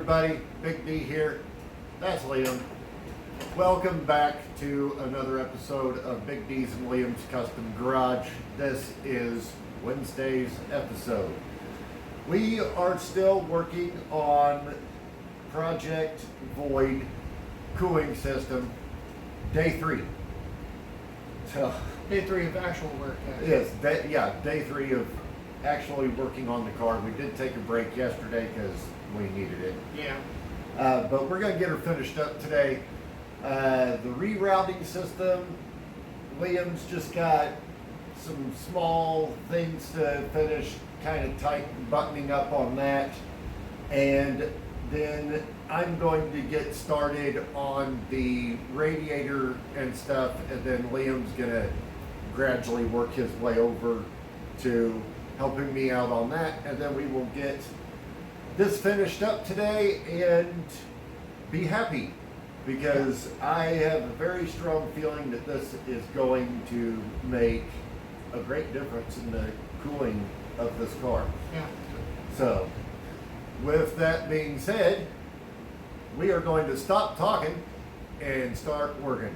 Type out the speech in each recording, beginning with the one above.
everybody, Big D here. That's Liam. Welcome back to another episode of Big D's and Liam's Custom Garage. This is Wednesday's episode. We are still working on Project Void cooling system, day 3. So Day 3 of actual work. yes, day 3 of actually working on the car. We did take a break yesterday because we needed it. Yeah. But we're going to get her finished up today. The rerouting system, Liam's just got some small things to finish, kind of tight buttoning up on that. And then I'm going to get started on the radiator and stuff, and then Liam's going to gradually work his way over to helping me out on that, and then we will get this finished up today and be happy, because I have a very strong feeling that this is going to make a great difference in the cooling of this car. Yeah. So, with that being said, we are going to stop talking and start working.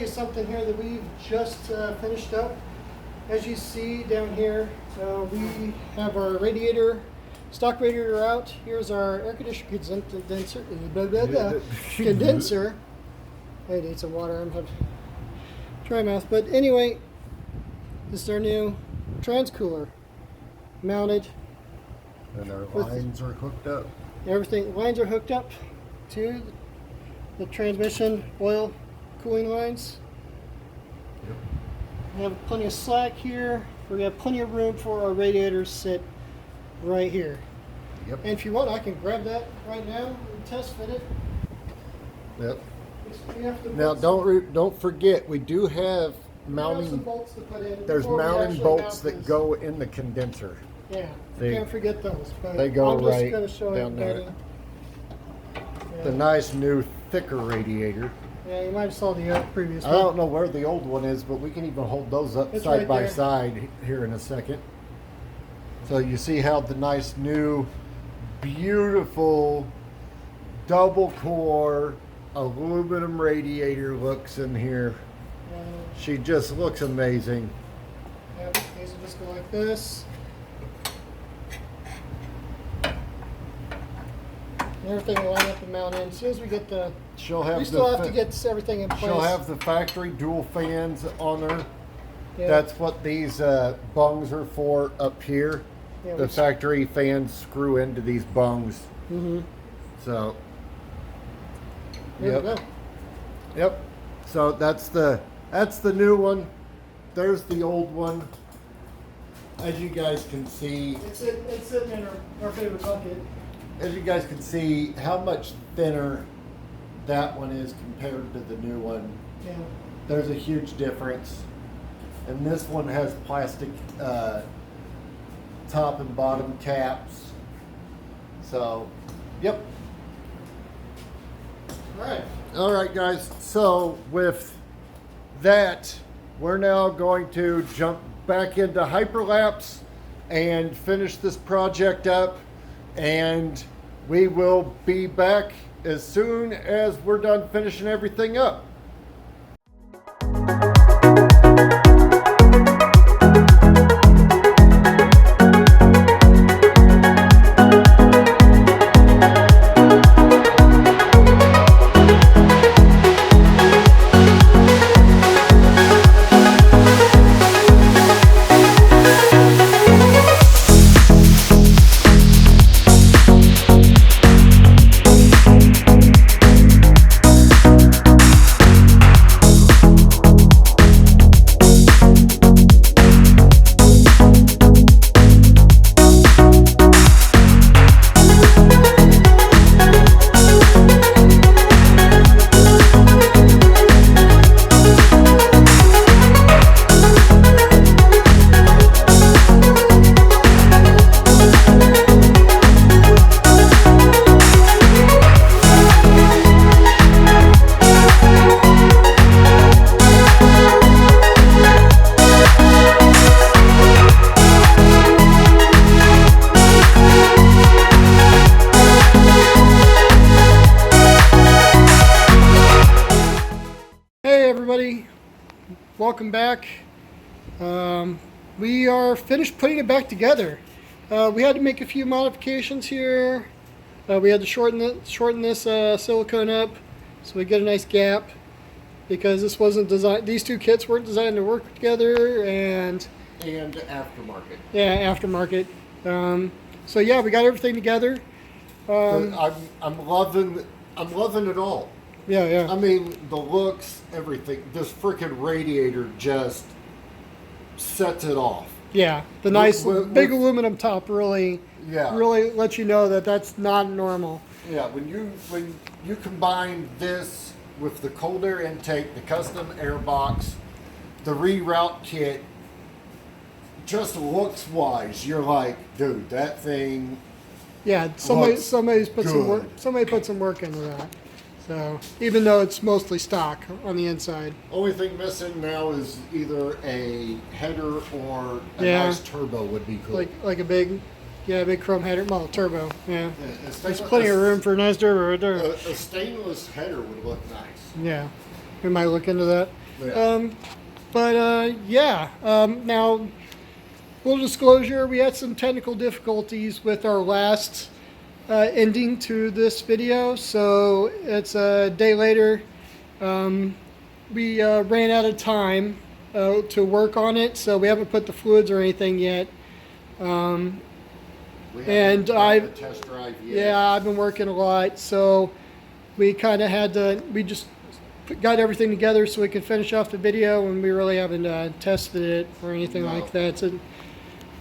Something here that we've just finished up. As you see down here, we have our radiator, stock radiator out. Here's our air conditioner condenser. Condenser. I need some water. I'm having dry mouth. But anyway, this is our new trans cooler mounted. And our lines are hooked up. Lines are hooked up to the transmission oil cooling lines. We have plenty of slack here. We have plenty of room for our radiators sit right here. Yep. And if you want, I can grab that right now and test fit it. Yep. Now don't forget, we do have mounting bolts to put in. There's mounting bolts that go in the condenser. Yeah, They- can't forget those. But they go I'm just right gonna show down there. everybody. The nice new thicker radiator. Yeah, you might have saw the previous I one. don't know where the old one is, but we can even hold those up It's side right by there. side here in a second. So you see how the nice new, beautiful, double core aluminum radiator looks in here. She just looks amazing. Yep, these will just go like this. And everything will line up and mount in. As soon as we get the, She'll have we still the have to get everything in place. she'll have the factory dual fans on her. Yeah. That's what these bungs are for up here. Yeah, The we- factory fans screw into these bungs. Mhm. So, There yep. we go. Yep. So that's the new one. There's the old one. As you guys can see, It's sitting in our favorite bucket. as you guys can see, how much thinner that one is compared to the new one. Yeah. There's a huge difference. And this one has plastic top and bottom caps. So, yep. All right. All right, guys. So with that, we're now going to jump back into hyperlapse and finish this project up. And we will be back as soon as we're done finishing everything up. Hey everybody, welcome back. We are finished putting it back together. We had to make a few modifications here. We had to shorten this silicone up so we get a nice gap because this wasn't designed. These two kits weren't designed to work together, and aftermarket. yeah, aftermarket. So yeah, we got everything together. I'm loving it all. Yeah. I mean, the looks, everything. This freaking radiator just sets it off. Yeah, the nice big with- aluminum top really lets you know that that's not normal. Yeah, when you combine this with the cold air intake, the custom air box, the reroute kit, just looks wise, you're like, dude, that thing. Yeah, Looks somebody's put some work. good. Somebody put some work into that. So even though it's mostly stock on the inside, Only thing missing now is either a header or a Yeah. nice turbo would be cool. like a big chrome header, well, turbo. Yeah, there's There's plenty of room for a nice turbo right there. A stainless header would look nice. Yeah, we might look into that. Yeah. Now, full disclosure, we had some technical difficulties with our last ending to this video, so it's a day later. We ran out of time to work on it, so we haven't put the fluids or anything yet. We And haven't done I've- a test drive yet. Yeah, I've been working a lot, so we kind of had to. We just got everything together so we could finish off the video, and we really haven't tested it or anything No. like that.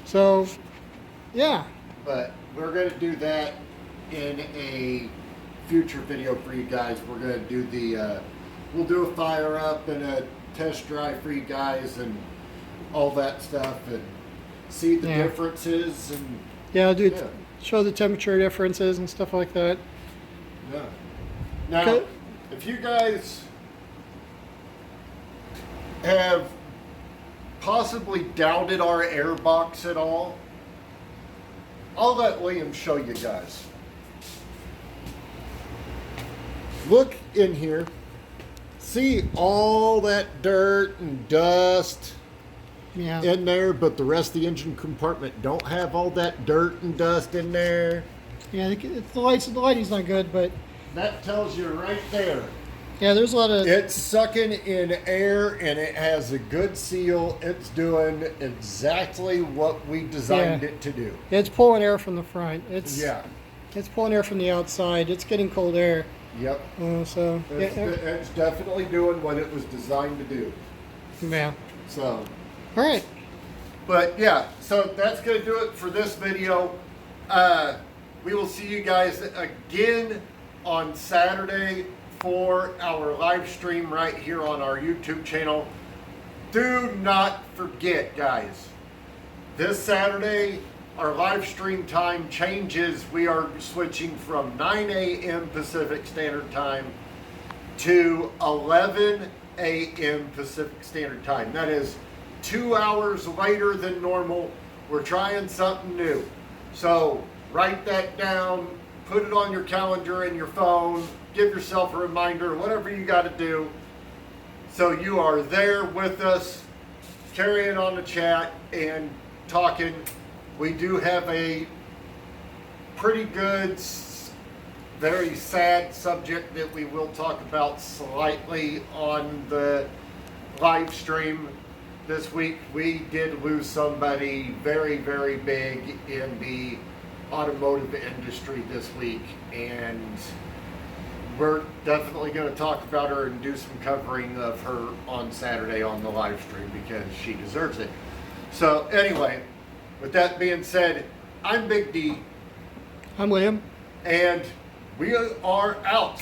So, yeah. But we're going to do that in a future video for you guys. We're going to do we'll do a fire up and a test drive for you guys and all that stuff and see the Yeah. differences and Yeah, I'll do Yeah. show the temperature differences and stuff like that. yeah. Now, Okay. if you guys have possibly doubted our air box at all, I'll let Liam show you guys. Look in here. See all that dirt and dust in there, but the rest of the engine compartment don't have all that dirt and dust in there. Yeah, the lighting's not good, but that tells you right there. Yeah, there's a lot of... It's sucking in air, and it has a good seal. It's doing exactly what we designed it to do. It's pulling air from the front. It's pulling air from the outside. It's getting cold air. Yep. It's definitely doing what it was designed to do. Yeah. So. All right. But yeah, so that's going to do it for this video. We will see you guys again on Saturday for our live stream right here on our YouTube channel. Do not forget, guys, this Saturday our live stream time changes. We are switching from 9 a.m. Pacific Standard Time to 11 a.m. Pacific Standard Time. That is 2 hours later than normal. We're trying something new. So write that down, put it on your calendar and your phone, give yourself a reminder, whatever you got to do, so you are there with us, carrying on the chat and talking. We do have a pretty good, very sad subject that we will talk about slightly on the live stream this week. We did lose somebody very, very big in the automotive industry this week, and we're definitely going to talk about her and do some covering of her on Saturday on the live stream because she deserves it. So anyway, with that being said, I'm Big D. I'm Liam. And we are out.